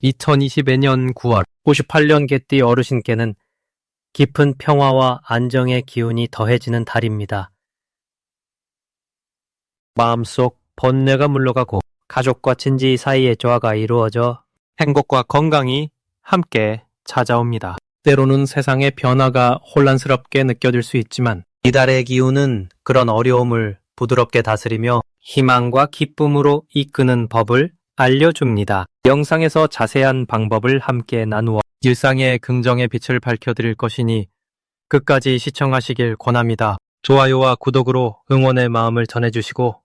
2022년 9월 58년 개띠 어르신께는 깊은 평화와 안정의 기운이 더해지는 달입니다. 마음속 번뇌가 물러가고 가족과 친지 사이의 조화가 이루어져 행복과 건강이 함께 찾아옵니다. 때로는 세상의 변화가 혼란스럽게 느껴질 수 있지만 이달의 기운은 그런 어려움을 부드럽게 다스리며 희망과 기쁨으로 이끄는 법을 알려줍니다. 영상에서 자세한 방법을 함께 나누어 일상의 긍정의 빛을 밝혀드릴 것이니 끝까지 시청하시길 권합니다. 좋아요와 구독으로 응원의 마음을 전해주시고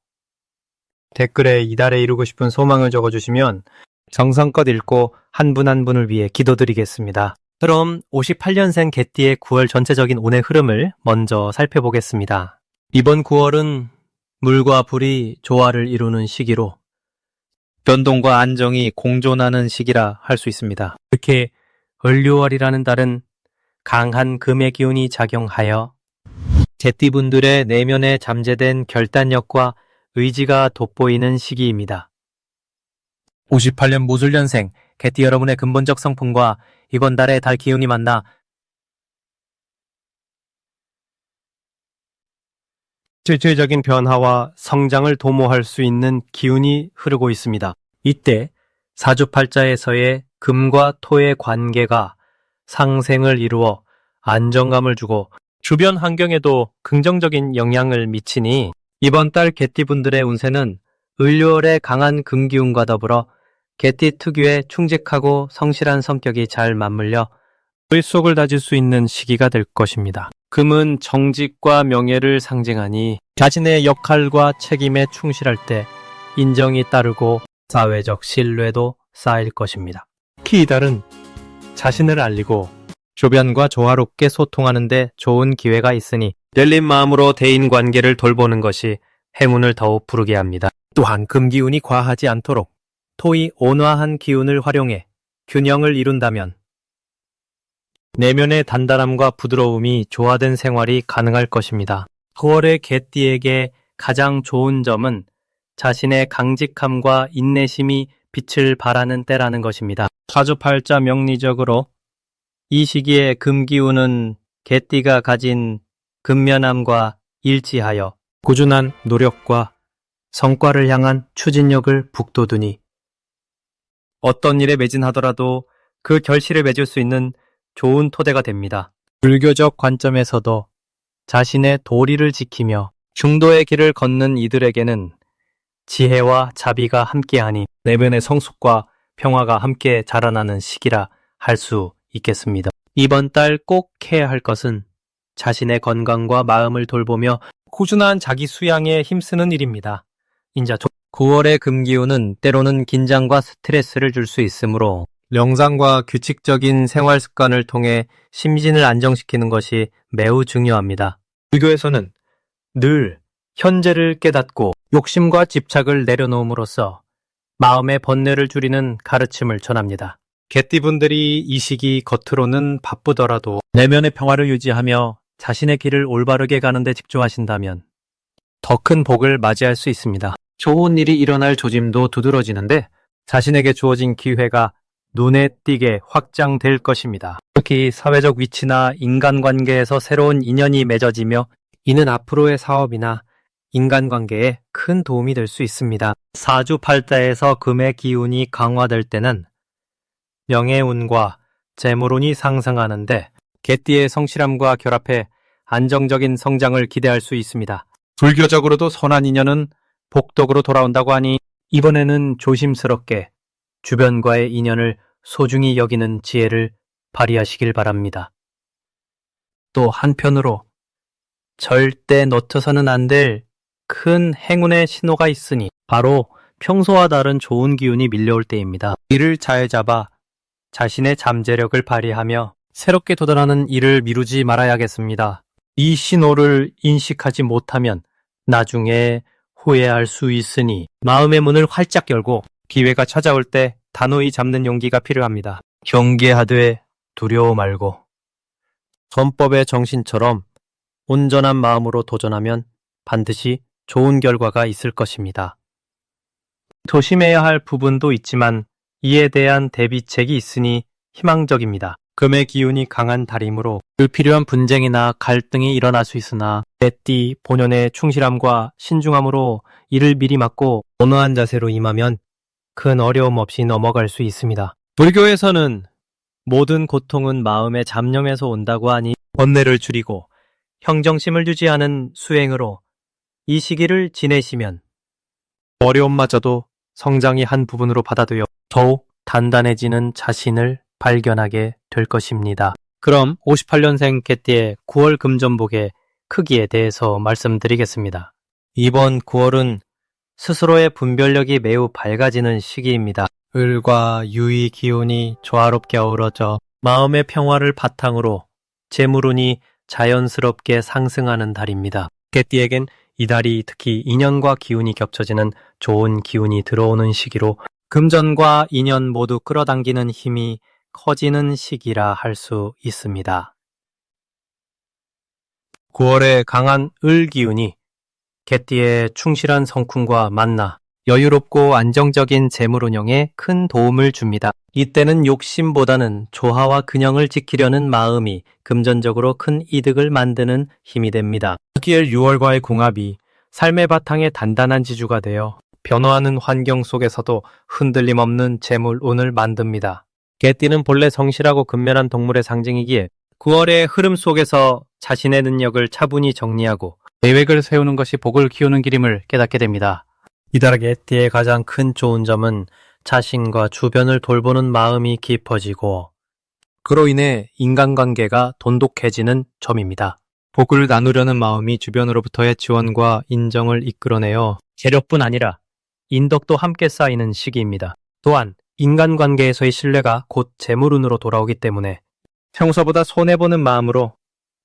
댓글에 이달에 이루고 싶은 소망을 적어주시면 정성껏 읽고 한 분 한 분을 위해 기도드리겠습니다. 그럼 58년생 개띠의 9월 전체적인 운의 흐름을 먼저 살펴보겠습니다. 이번 9월은 물과 불이 조화를 이루는 시기로 변동과 안정이 공존하는 시기라 할 수 있습니다. 특히 을료월이라는 달은 강한 금의 기운이 작용하여 개띠분들의 내면에 잠재된 결단력과 의지가 돋보이는 시기입니다. 58년 무술년생 개띠 여러분의 근본적 성품과 이번 달의 달 기운이 만나 실질적인 변화와 성장을 도모할 수 있는 기운이 흐르고 있습니다. 이때 사주팔자에서의 금과 토의 관계가 상생을 이루어 안정감을 주고 주변 환경에도 긍정적인 영향을 미치니 이번 달 개띠분들의 운세는 을료월의 강한 금기운과 더불어 개띠 특유의 충직하고 성실한 성격이 잘 맞물려 의속을 다질 수 있는 시기가 될 것입니다. 금은 정직과 명예를 상징하니 자신의 역할과 책임에 충실할 때 인정이 따르고 사회적 신뢰도 쌓일 것입니다. 특히 이달은 자신을 알리고 주변과 조화롭게 소통하는 데 좋은 기회가 있으니 열린 마음으로 대인관계를 돌보는 것이 행운을 더욱 부르게 합니다. 또한 금기운이 과하지 않도록 토의 온화한 기운을 활용해 균형을 이룬다면 내면의 단단함과 부드러움이 조화된 생활이 가능할 것입니다. 9월의 개띠에게 가장 좋은 점은 자신의 강직함과 인내심이 빛을 발하는 때라는 것입니다. 사주팔자 명리적으로 이 시기에 금기운은 개띠가 가진 근면함과 일치하여 꾸준한 노력과 성과를 향한 추진력을 북돋우니 어떤 일에 매진하더라도 그 결실을 맺을 수 있는 좋은 토대가 됩니다. 불교적 관점에서도 자신의 도리를 지키며 중도의 길을 걷는 이들에게는 지혜와 자비가 함께하니 내면의 성숙과 평화가 함께 자라나는 시기라 할 수 있겠습니다. 이번 달 꼭 해야 할 것은 자신의 건강과 마음을 돌보며 꾸준한 자기 수양에 힘쓰는 일입니다. 인자 9월의 금기운은 때로는 긴장과 스트레스를 줄 수 있으므로 명상과 규칙적인 생활 습관을 통해 심신을 안정시키는 것이 매우 중요합니다. 불교에서는 늘 현재를 깨닫고 욕심과 집착을 내려놓음으로써 마음의 번뇌를 줄이는 가르침을 전합니다. 개띠분들이 이 시기 겉으로는 바쁘더라도 내면의 평화를 유지하며 자신의 길을 올바르게 가는 데 집중하신다면 더 큰 복을 맞이할 수 있습니다. 좋은 일이 일어날 조짐도 두드러지는데 자신에게 주어진 기회가 눈에 띄게 확장될 것입니다. 특히 사회적 위치나 인간관계에서 새로운 인연이 맺어지며 이는 앞으로의 사업이나 인간관계에 큰 도움이 될 수 있습니다. 사주팔자에서 금의 기운이 강화될 때는 명예운과 재물운이 상승하는데 개띠의 성실함과 결합해 안정적인 성장을 기대할 수 있습니다. 불교적으로도 선한 인연은 복덕으로 돌아온다고 하니 이번에는 조심스럽게 주변과의 인연을 소중히 여기는 지혜를 발휘하시길 바랍니다. 또 한편으로 절대 놓쳐서는 안 될 큰 행운의 신호가 있으니 바로 평소와 다른 좋은 기운이 밀려올 때입니다. 이를 잘 잡아 자신의 잠재력을 발휘하며 새롭게 도전하는 일을 미루지 말아야겠습니다. 이 신호를 인식하지 못하면 나중에 후회할 수 있으니 마음의 문을 활짝 열고 기회가 찾아올 때 단호히 잡는 용기가 필요합니다. 경계하되 두려워 말고 전법의 정신처럼 온전한 마음으로 도전하면 반드시 좋은 결과가 있을 것입니다. 조심해야 할 부분도 있지만 이에 대한 대비책이 있으니 희망적입니다. 금의 기운이 강한 달이므로 불필요한 분쟁이나 갈등이 일어날 수 있으나 개띠 본연의 충실함과 신중함으로 이를 미리 막고 온화한 자세로 임하면 큰 어려움 없이 넘어갈 수 있습니다. 불교에서는 모든 고통은 마음의 잡념에서 온다고 하니 번뇌를 줄이고 형정심을 유지하는 수행으로 이 시기를 지내시면 어려움마저도 성장의 한 부분으로 받아들여 더욱 단단해지는 자신을 발견하게 될 것입니다. 그럼 58년생 개띠의 9월 금전복의 크기에 대해서 말씀드리겠습니다. 이번 9월은 스스로의 분별력이 매우 밝아지는 시기입니다. 을과 유의 기운이 조화롭게 어우러져 마음의 평화를 바탕으로 재물운이 자연스럽게 상승하는 달입니다. 개띠에겐 이 달이 특히 인연과 기운이 겹쳐지는 좋은 기운이 들어오는 시기로 금전과 인연 모두 끌어당기는 힘이 커지는 시기라 할 수 있습니다. 9월에 강한 을 기운이 개띠의 충실한 성품과 만나 여유롭고 안정적인 재물 운영에 큰 도움을 줍니다. 이때는 욕심보다는 조화와 균형을 지키려는 마음이 금전적으로 큰 이득을 만드는 힘이 됩니다. 특히 6월과의 궁합이 삶의 바탕에 단단한 지주가 되어 변화하는 환경 속에서도 흔들림 없는 재물 운을 만듭니다. 개띠는 본래 성실하고 근면한 동물의 상징이기에 9월의 흐름 속에서 자신의 능력을 차분히 정리하고 계획을 세우는 것이 복을 키우는 길임을 깨닫게 됩니다. 이달 개띠의 가장 큰 좋은 점은 자신과 주변을 돌보는 마음이 깊어지고 그로 인해 인간관계가 돈독해지는 점입니다. 복을 나누려는 마음이 주변으로부터의 지원과 인정을 이끌어내어 재력뿐 아니라 인덕도 함께 쌓이는 시기입니다. 또한 인간관계에서의 신뢰가 곧 재물운으로 돌아오기 때문에 평소보다 손해보는 마음으로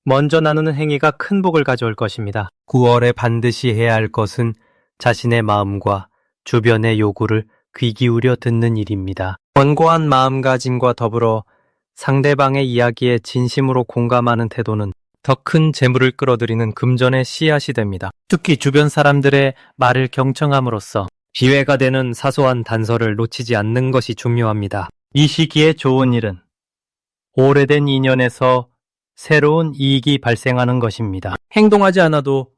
먼저 나누는 행위가 큰 복을 가져올 것입니다. 9월에 반드시 해야 할 것은 자신의 마음과 주변의 요구를 귀 기울여 듣는 일입니다. 권고한 마음가짐과 더불어 상대방의 이야기에 진심으로 공감하는 태도는 더 큰 재물을 끌어들이는 금전의 씨앗이 됩니다. 특히 주변 사람들의 말을 경청함으로써 기회가 되는 사소한 단서를 놓치지 않는 것이 중요합니다. 이 시기에 좋은 일은 오래된 인연에서 새로운 이익이 발생하는 것입니다. 행동하지 않아도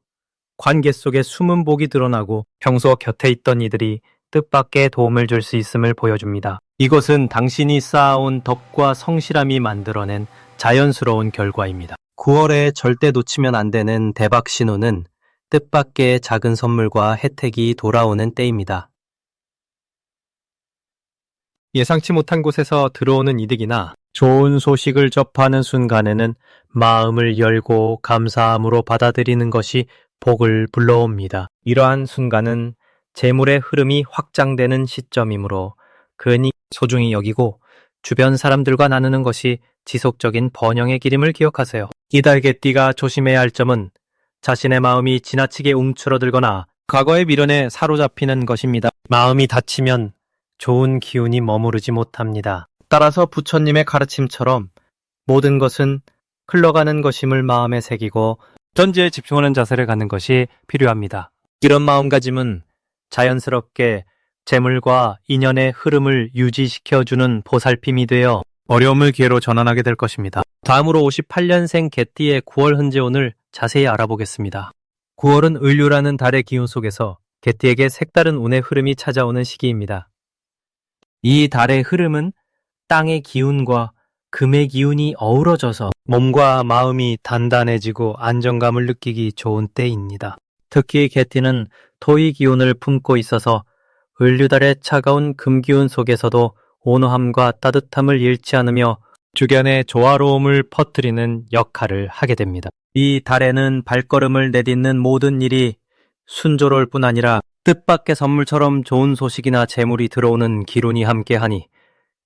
관계 속에 숨은 복이 드러나고 평소 곁에 있던 이들이 뜻밖의 도움을 줄 수 있음을 보여줍니다. 이것은 당신이 쌓아온 덕과 성실함이 만들어낸 자연스러운 결과입니다. 9월에 절대 놓치면 안 되는 대박 신호는 뜻밖의 작은 선물과 혜택이 돌아오는 때입니다. 예상치 못한 곳에서 들어오는 이득이나 좋은 소식을 접하는 순간에는 마음을 열고 감사함으로 받아들이는 것이 복을 불러옵니다. 이러한 순간은 재물의 흐름이 확장되는 시점이므로 그니 소중히 여기고 주변 사람들과 나누는 것이 지속적인 번영의 길임을 기억하세요. 이달 개띠가 조심해야 할 점은 자신의 마음이 지나치게 움츠러들거나 과거의 미련에 사로잡히는 것입니다. 마음이 다치면 좋은 기운이 머무르지 못합니다. 따라서 부처님의 가르침처럼 모든 것은 흘러가는 것임을 마음에 새기고 전지에 집중하는 자세를 갖는 것이 필요합니다. 이런 마음가짐은 자연스럽게 재물과 인연의 흐름을 유지시켜주는 보살핌이 되어 어려움을 기회로 전환하게 될 것입니다. 다음으로 58년생 개띠의 9월 현재운을 자세히 알아보겠습니다. 9월은 을류라는 달의 기운 속에서 개띠에게 색다른 운의 흐름이 찾아오는 시기입니다. 이 달의 흐름은 땅의 기운과 금의 기운이 어우러져서 몸과 마음이 단단해지고 안정감을 느끼기 좋은 때입니다. 특히 개띠는 토의 기운을 품고 있어서 을류달의 차가운 금기운 속에서도 온화함과 따뜻함을 잃지 않으며 주변에 조화로움을 퍼뜨리는 역할을 하게 됩니다. 이 달에는 발걸음을 내딛는 모든 일이 순조로울 뿐 아니라 뜻밖의 선물처럼 좋은 소식이나 재물이 들어오는 기운이 함께하니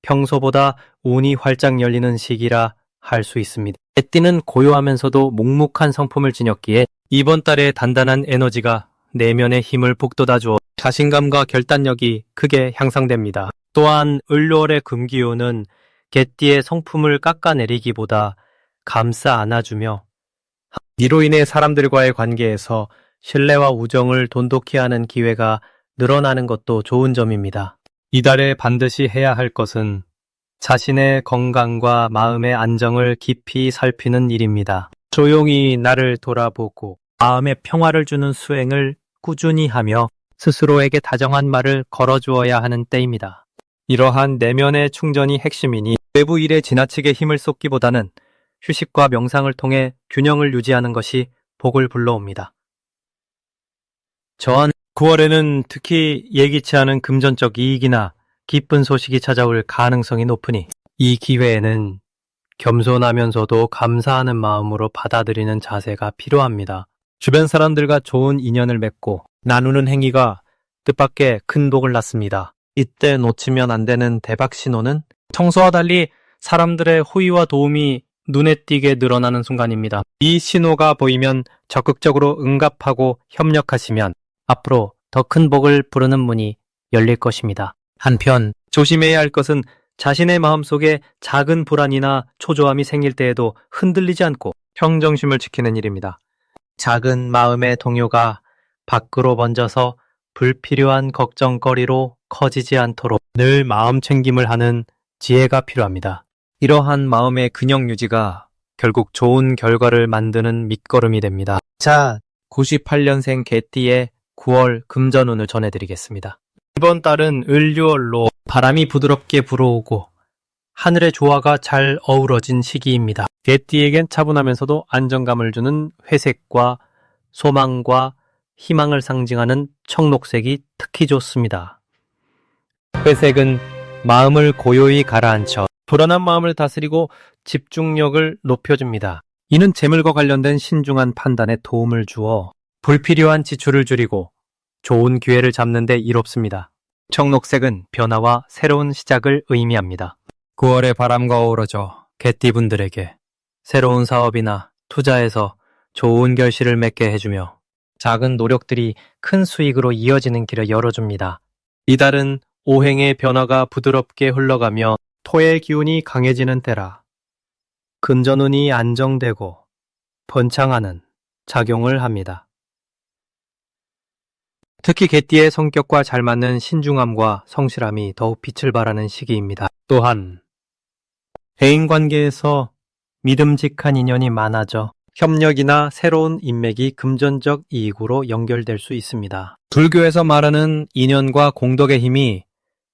평소보다 운이 활짝 열리는 시기라 할 수 있습니다. 개띠는 고요하면서도 묵묵한 성품을 지녔기에 이번 달의 단단한 에너지가 내면의 힘을 북돋아주어 자신감과 결단력이 크게 향상됩니다. 또한 을월의 금기운은 개띠의 성품을 깎아내리기보다 감싸 안아주며 이로 인해 사람들과의 관계에서 신뢰와 우정을 돈독히 하는 기회가 늘어나는 것도 좋은 점입니다. 이달에 반드시 해야 할 것은 자신의 건강과 마음의 안정을 깊이 살피는 일입니다. 조용히 나를 돌아보고 마음의 평화를 주는 수행을 꾸준히 하며 스스로에게 다정한 말을 걸어주어야 하는 때입니다. 이러한 내면의 충전이 핵심이니 외부 일에 지나치게 힘을 쏟기보다는 휴식과 명상을 통해 균형을 유지하는 것이 복을 불러옵니다. 저한 9월에는 특히 예기치 않은 금전적 이익이나 기쁜 소식이 찾아올 가능성이 높으니 이 기회에는 겸손하면서도 감사하는 마음으로 받아들이는 자세가 필요합니다. 주변 사람들과 좋은 인연을 맺고 나누는 행위가 뜻밖의 큰 복을 낳습니다. 이때 놓치면 안 되는 대박 신호는 평소와 달리 사람들의 호의와 도움이 눈에 띄게 늘어나는 순간입니다. 이 신호가 보이면 적극적으로 응답하고 협력하시면 앞으로 더 큰 복을 부르는 문이 열릴 것입니다. 한편 조심해야 할 것은 자신의 마음속에 작은 불안이나 초조함이 생길 때에도 흔들리지 않고 평정심을 지키는 일입니다. 작은 마음의 동요가 밖으로 번져서 불필요한 걱정거리로 커지지 않도록 늘 마음 챙김을 하는 지혜가 필요합니다. 이러한 마음의 균형 유지가 결국 좋은 결과를 만드는 밑거름이 됩니다. 자, 98년생 개띠의 9월 금전운을 전해드리겠습니다. 이번 달은 을유월로 바람이 부드럽게 불어오고 하늘의 조화가 잘 어우러진 시기입니다. 개띠에겐 차분하면서도 안정감을 주는 회색과 소망과 희망을 상징하는 청록색이 특히 좋습니다. 회색은 마음을 고요히 가라앉혀 불안한 마음을 다스리고 집중력을 높여줍니다. 이는 재물과 관련된 신중한 판단에 도움을 주어 불필요한 지출을 줄이고 좋은 기회를 잡는 데 이롭습니다. 청록색은 변화와 새로운 시작을 의미합니다. 9월의 바람과 어우러져 개띠분들에게 새로운 사업이나 투자에서 좋은 결실을 맺게 해주며 작은 노력들이 큰 수익으로 이어지는 길을 열어줍니다. 이달은 오행의 변화가 부드럽게 흘러가며 토의 기운이 강해지는 때라 금전운이 안정되고 번창하는 작용을 합니다. 특히 개띠의 성격과 잘 맞는 신중함과 성실함이 더욱 빛을 발하는 시기입니다. 또한 대인관계에서 믿음직한 인연이 많아져 협력이나 새로운 인맥이 금전적 이익으로 연결될 수 있습니다. 불교에서 말하는 인연과 공덕의 힘이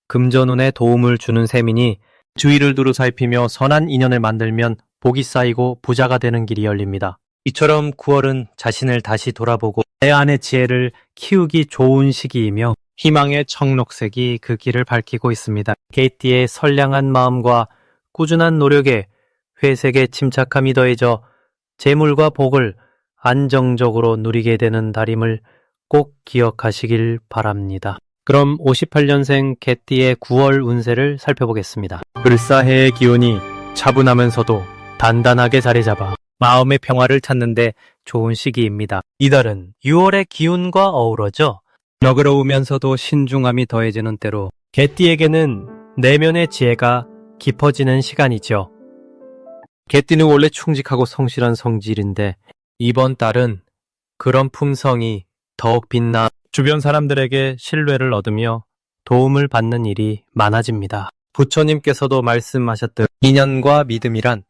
금전운에 도움을 주는 셈이니 주위를 두루 살피며 선한 인연을 만들면 복이 쌓이고 부자가 되는 길이 열립니다. 이처럼 9월은 자신을 다시 돌아보고 내 안의 지혜를 키우기 좋은 시기이며 희망의 청록색이 그 길을 밝히고 있습니다. 개띠의 선량한 마음과 꾸준한 노력에 회색의 침착함이 더해져 재물과 복을 안정적으로 누리게 되는 달임을 꼭 기억하시길 바랍니다. 그럼 58년생 개띠의 9월 운세를 살펴보겠습니다. 을사해의 기운이 차분하면서도 단단하게 자리 잡아 마음의 평화를 찾는데 좋은 시기입니다. 이달은 6월의 기운과 어우러져 너그러우면서도 신중함이 더해지는 때로 개띠에게는 내면의 지혜가 깊어지는 시간이죠. 개띠는 원래 충직하고 성실한 성질인데 이번 달은 그런 품성이 더욱 빛나 주변 사람들에게 신뢰를 얻으며 도움을 받는 일이 많아집니다. 부처님께서도 말씀하셨듯 인연과 믿음이란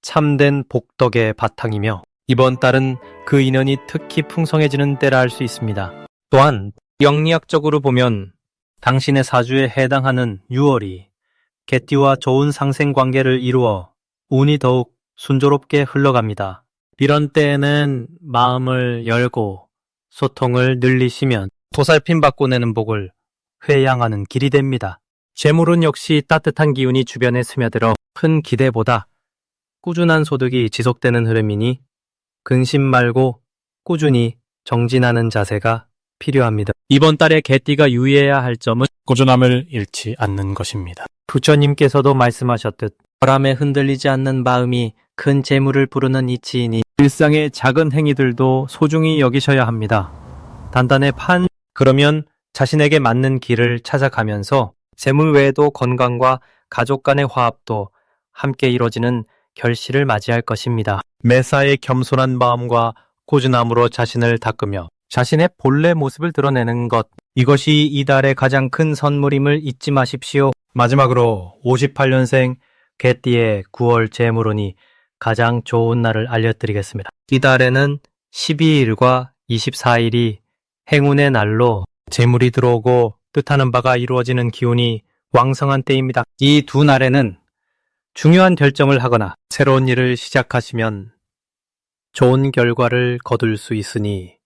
참된 복덕의 바탕이며 이번 달은 그 인연이 특히 풍성해지는 때라 할 수 있습니다. 또한 영리학적으로 보면 당신의 사주에 해당하는 6월이 개띠와 좋은 상생관계를 이루어 운이 더욱 순조롭게 흘러갑니다. 이런 때에는 마음을 열고 소통을 늘리시면 보살핌 받고 내는 복을 회양하는 길이 됩니다. 재물은 역시 따뜻한 기운이 주변에 스며들어 큰 기대보다 꾸준한 소득이 지속되는 흐름이니 근심 말고 꾸준히 정진하는 자세가 필요합니다. 이번 달에 개띠가 유의해야 할 점은 꾸준함을 잃지 않는 것입니다. 부처님께서도 말씀하셨듯 바람에 흔들리지 않는 마음이 큰 재물을 부르는 이치이니 일상의 작은 행위들도 소중히 여기셔야 합니다. 단단의 판, 그러면 자신에게 맞는 길을 찾아가면서 재물 외에도 건강과 가족 간의 화합도 함께 이루어지는 결실을 맞이할 것입니다. 매사에 겸손한 마음과 꾸준함으로 자신을 닦으며 자신의 본래 모습을 드러내는 것, 이것이 이달의 가장 큰 선물임을 잊지 마십시오. 마지막으로 58년생 개띠의 9월 재물운이 가장 좋은 날을 알려드리겠습니다. 이달에는 12일과 24일이 행운의 날로 재물이 들어오고 뜻하는 바가 이루어지는 기운이 왕성한 때입니다. 이 두 날에는 중요한 결정을 하거나 새로운 일을 시작하시면 좋은 결과를 거둘 수 있으니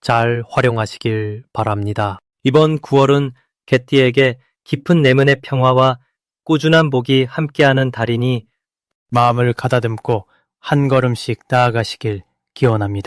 잘 활용하시길 바랍니다. 이번 9월은 개띠에게 깊은 내면의 평화와 꾸준한 복이 함께하는 달이니 마음을 가다듬고 한 걸음씩 나아가시길 기원합니다.